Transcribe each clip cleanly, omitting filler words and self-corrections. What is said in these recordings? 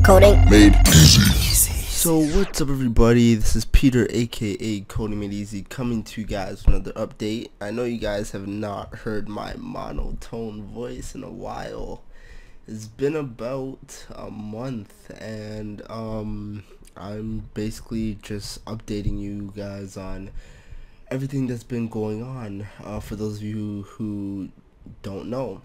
Coding Made Easy. So what's up everybody, this is Peter aka Coding Made Easy coming to you guys with another update. I know you guys have not heard my monotone voice in a while. It's been about a month and I'm basically just updating you guys on everything that's been going on for those of you who don't know.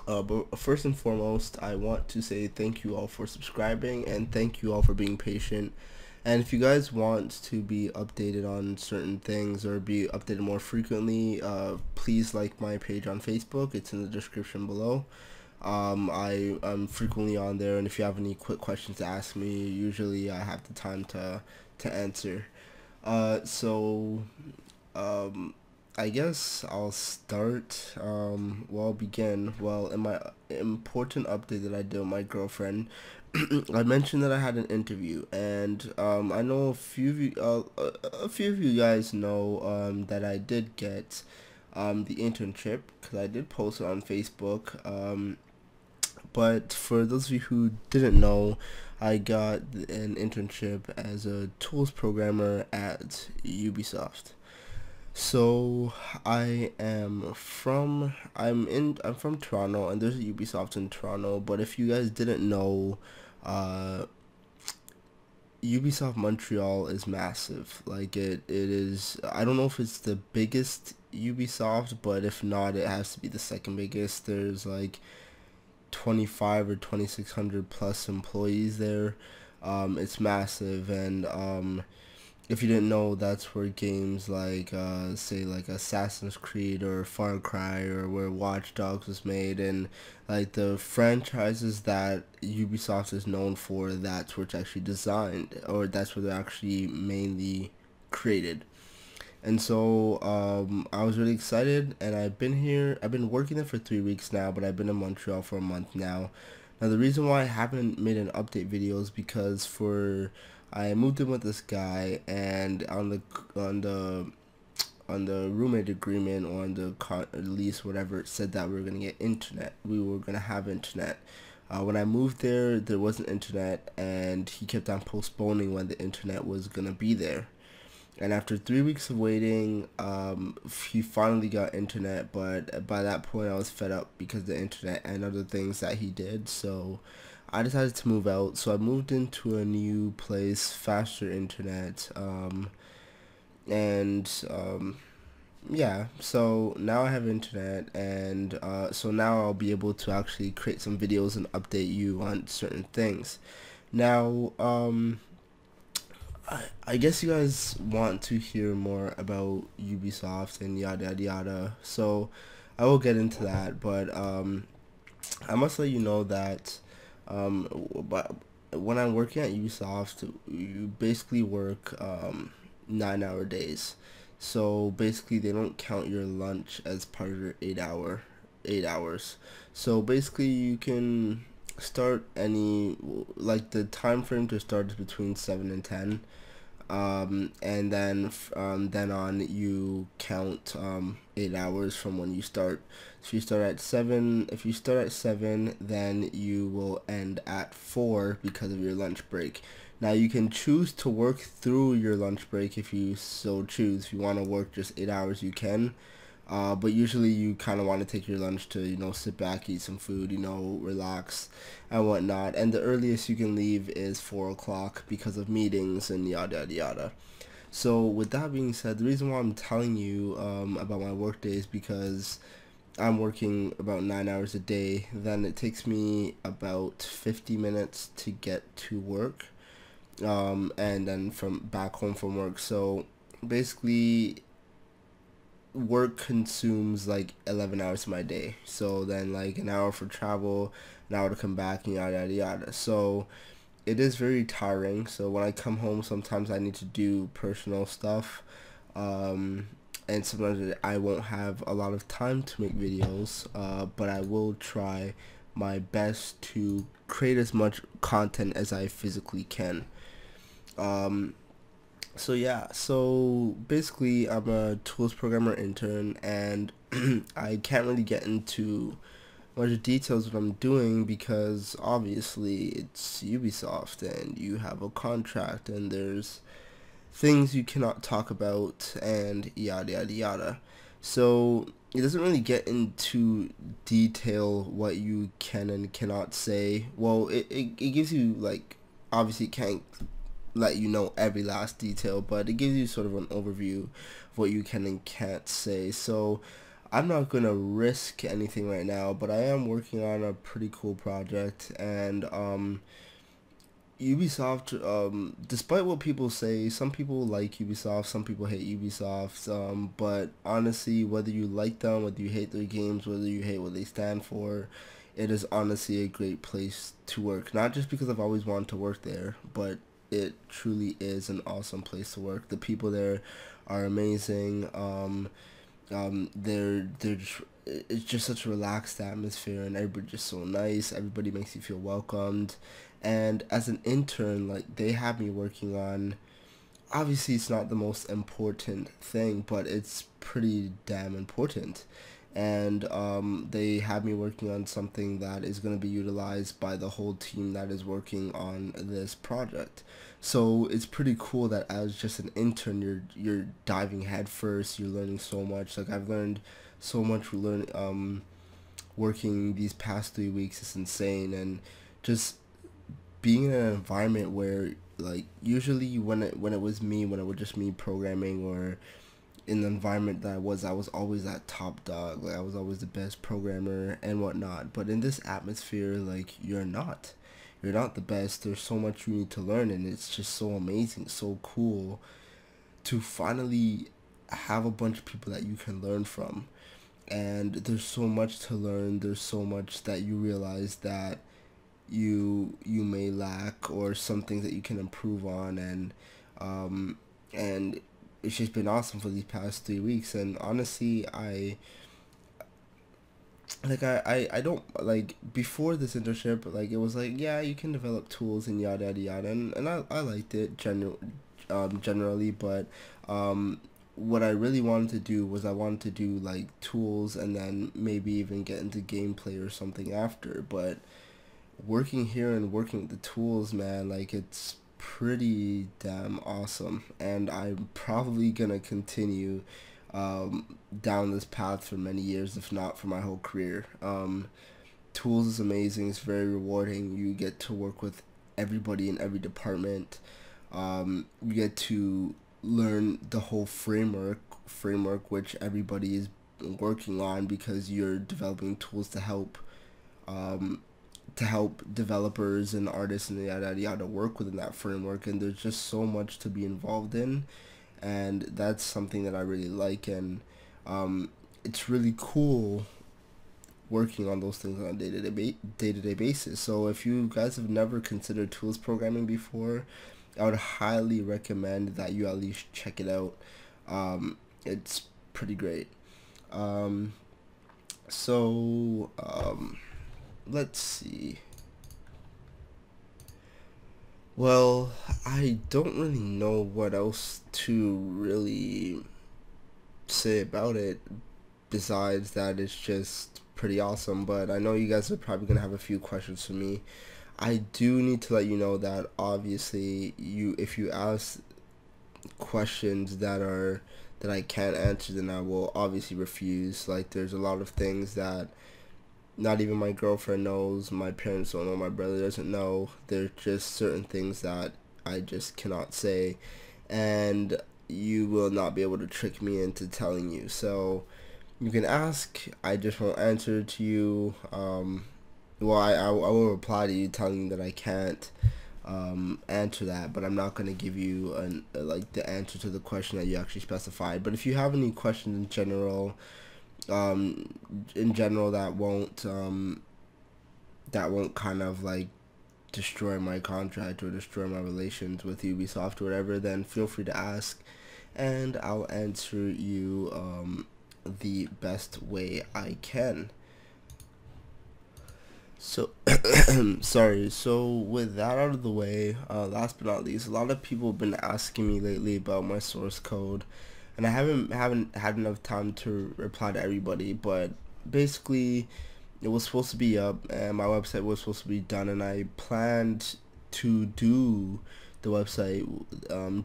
But first and foremost, I want to say thank you all for subscribing and thank you all for being patient. And if you guys want to be updated on certain things or be updated more frequently, please like my page on Facebook. It's in the description below. I'm frequently on there, and if you have any quick questions to ask me, usually I have the time to answer. I guess I'll start, I'll begin. Well, in my important update that I did with my girlfriend, I mentioned that I had an interview, and I know a few of you guys know that I did get the internship, because I did post it on Facebook, but for those of you who didn't know, I got an internship as a tools programmer at Ubisoft. So I'm from Toronto, and there's a Ubisoft in Toronto, but if you guys didn't know, Ubisoft Montreal is massive. Like it is, I don't know if it's the biggest Ubisoft, but if not, it has to be the second biggest. There's like 25 or 2600 plus employees there. It's massive, and if you didn't know, that's where games like say like Assassin's Creed or Far Cry, or where Watch Dogs was made, and like the franchises that Ubisoft is known for, that's where it's actually designed, or that's where they're actually mainly created. And so I was really excited, and I've been working there for 3 weeks now, but I've been in Montreal for a month now. Now the reason why I haven't made an update video is because I moved in with this guy, and on the roommate agreement, or on the lease, whatever, it said that we were gonna get internet. We were gonna have internet. When I moved there wasn't internet, and he kept on postponing when the internet was gonna be there. And after 3 weeks of waiting, he finally got internet, but by that point I was fed up because of the internet and other things that he did, so I decided to move out. So I moved into a new place, faster internet, yeah, so now I have internet, and so now I'll be able to actually create some videos and update you on certain things. Now, I guess you guys want to hear more about Ubisoft and yada yada yada, so I will get into that, but I must let you know that but when I'm working at Ubisoft, you basically work 9-hour days. So basically they don't count your lunch as part of your 8 hours. So basically you can start like the time frame to start is between 7 and 10. And then on you count 8 hours from when you start. So if you start at 7, then you will end at 4 because of your lunch break. Now you can choose to work through your lunch break if you so choose. If you want to work just 8 hours, you can. But usually you kind of want to take your lunch to, sit back, eat some food, relax and whatnot. And the earliest you can leave is 4 o'clock because of meetings and yada yada yada. So with that being said, the reason why I'm telling you about my work day is because I'm working about 9 hours a day. Then it takes me about 50 minutes to get to work, and then from back home from work. So basically work consumes like 11 hours of my day, so then like an hour for travel, an hour to come back, and yada yada yada. So it is very tiring. So when I come home, sometimes I need to do personal stuff, and sometimes I won't have a lot of time to make videos, but I will try my best to create as much content as I physically can. So yeah, so basically I'm a tools programmer intern, and I can't really get into much details what I'm doing, because obviously it's Ubisoft and you have a contract and there's things you cannot talk about and yada yada yada. So it doesn't really get into detail what you can and cannot say. Well, it gives you, like, obviously it can't let you know every last detail, but it gives you sort of an overview of what you can and can't say. So I'm not gonna risk anything right now, but I am working on a pretty cool project, and Ubisoft, despite what people say, some people like Ubisoft, some people hate Ubisoft, but honestly, whether you like them, whether you hate their games, whether you hate what they stand for, it is honestly a great place to work. Not just because I've always wanted to work there, but it truly is an awesome place to work. The people there are amazing. They're just, it's just such a relaxed atmosphere, and everybody's just so nice. Everybody makes you feel welcomed. And as an intern, like, they have me working on, obviously it's not the most important thing, but it's pretty damn important. And they have me working on something that is going to be utilized by the whole team that is working on this project. So it's pretty cool that as just an intern, you're diving head first. You're learning so much. Like, I've learned so much working these past 3 weeks is insane. And just being in an environment where, like, usually when it was just me programming, or in the environment that I was always that top dog. Like, I was always the best programmer and whatnot. But in this atmosphere, like, you're not the best. There's so much you need to learn, and it's just so amazing, so cool to finally have a bunch of people that you can learn from. And there's so much to learn. There's so much that you realize that you may lack, or some things that you can improve on. And it's just been awesome for these past 3 weeks. And honestly, I don't, like, before this internship, like, it was like, yeah, you can develop tools and yada yada yada, and I liked it generally. But what I really wanted to do was, I wanted to do, like, tools, and then maybe even get into gameplay or something after. But working here and working with the tools, man, like, it's pretty damn awesome, and I'm probably gonna continue down this path for many years, if not for my whole career. Tools is amazing. It's very rewarding. You get to work with everybody in every department. You get to learn the whole framework which everybody is working on, because you're developing tools to help developers and artists and yada yada yada work within that framework. And there's just so much to be involved in, and that's something that I really like. And it's really cool working on those things on a day-to-day basis. So if you guys have never considered tools programming before, I would highly recommend that you at least check it out. It's pretty great. Um, so let's see. Well, I don't really know what else to really say about it, besides that it's just pretty awesome. But I know you guys are probably gonna have a few questions for me. I do need to let you know that obviously, if you ask questions that I can't answer, then I will obviously refuse. Like, there's a lot of things that not even my girlfriend knows, my parents don't know, my brother doesn't know. There's just certain things that I just cannot say, and you will not be able to trick me into telling you. So you can ask, I just won't answer to you. Well, I will reply to you telling you that I can't answer that, but I'm not going to give you like, the answer to the question that you actually specified. But if you have any questions in general that won't kind of, like, destroy my contract or destroy my relations with Ubisoft or whatever, then feel free to ask, and I'll answer you the best way I can. So, sorry. So with that out of the way, last but not least, a lot of people have been asking me lately about my source code, and I haven't had enough time to reply to everybody. But basically, it was supposed to be up and my website was supposed to be done, and I planned to do the website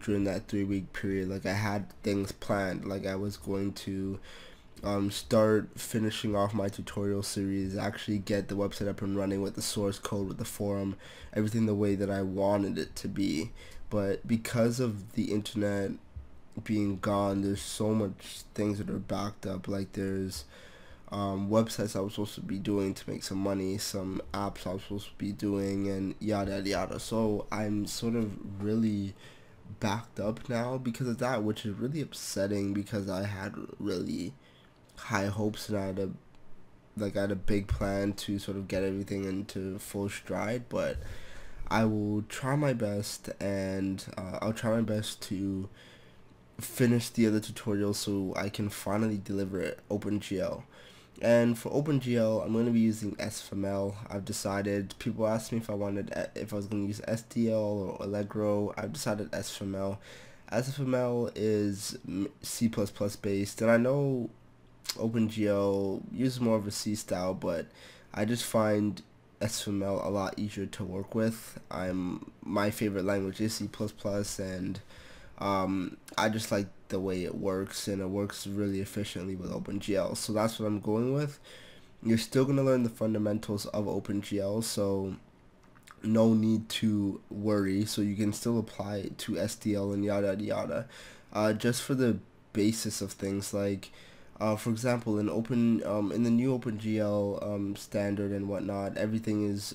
during that 3 week period. Like I had things planned, like I was going to start finishing off my tutorial series, actually get the website up and running with the source code, with the forum, everything the way that I wanted it to be. But because of the internet being gone, there's so much things that are backed up. Like there's websites I was supposed to be doing to make some money, some apps I was supposed to be doing, and yada yada yada. So I'm sort of really backed up now because of that, which is really upsetting because I had really high hopes and I had a big plan to sort of get everything into full stride. But I will try my best, and I'll try my best to finish the other tutorials so I can finally deliver it OpenGL. And for OpenGL, I'm going to be using SFML. I've decided, people asked me if I was going to use SDL or Allegro. I've decided SFML. SFML is C++ based, and I know OpenGL uses more of a C style, but I just find SFML a lot easier to work with. My favorite language is C++, and I just like the way it works, and it works really efficiently with OpenGL. So that's what I'm going with. You're still going to learn the fundamentals of OpenGL, so no need to worry. So you can still apply it to SDL and yada yada. Just for the basis of things, like for example, in the new OpenGL standard and whatnot, everything is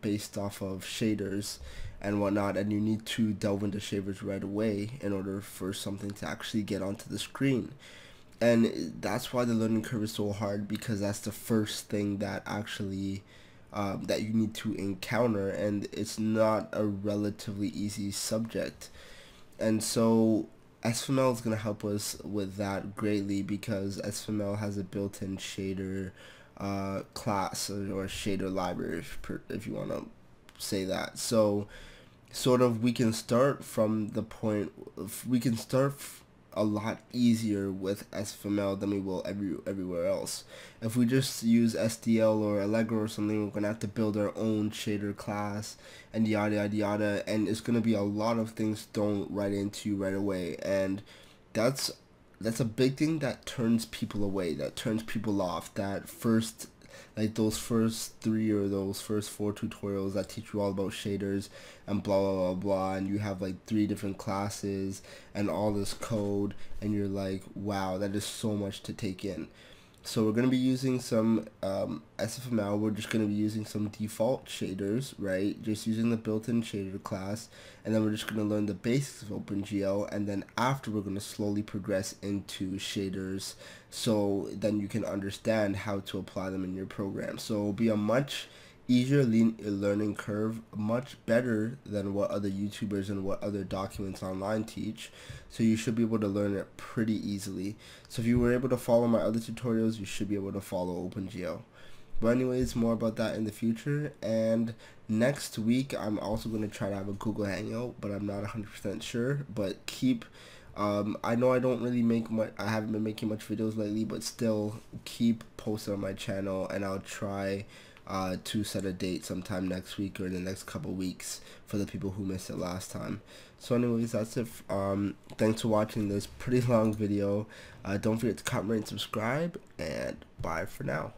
based off of shaders and whatnot, and you need to delve into shaders right away in order for something to actually get onto the screen. And that's why the learning curve is so hard, because that's the first thing that actually that you need to encounter, and it's not a relatively easy subject. And so SFML is going to help us with that greatly, because SFML has a built-in shader class or shader library, if you want to say that. So sort of we can start from the point, we can start a lot easier with SFML than we will everywhere else. If we just use SDL or Allegro or something, we're gonna have to build our own shader class and yada yada yada, and it's gonna be a lot of things thrown right into you right away, and that's a big thing that turns people away, that turns people off. That first, like those first 3 or those first 4 tutorials that teach you all about shaders and blah blah blah blah, and you have like 3 different classes and all this code, and you're like, wow, that is so much to take in. So we're going to be using some SFML. We're just going to be using some default shaders, right? Just using the built-in shader class, and then we're just going to learn the basics of OpenGL, and then after we're going to slowly progress into shaders, so then you can understand how to apply them in your program. So it'll be a much easier learning curve, much better than what other YouTubers and what other documents online teach. So you should be able to learn it pretty easily. So if you were able to follow my other tutorials, you should be able to follow OpenGL. But anyways, more about that in the future. And next week, I'm also going to try to have a Google Hangout, but I'm not 100% sure. But keep, I know I don't really make much, I haven't been making much videos lately, but still keep posted on my channel, and I'll try to set a date sometime next week or in the next couple weeks for the people who missed it last time. So anyways, that's it. Thanks for watching this pretty long video. Don't forget to comment, rate, and subscribe, and bye for now.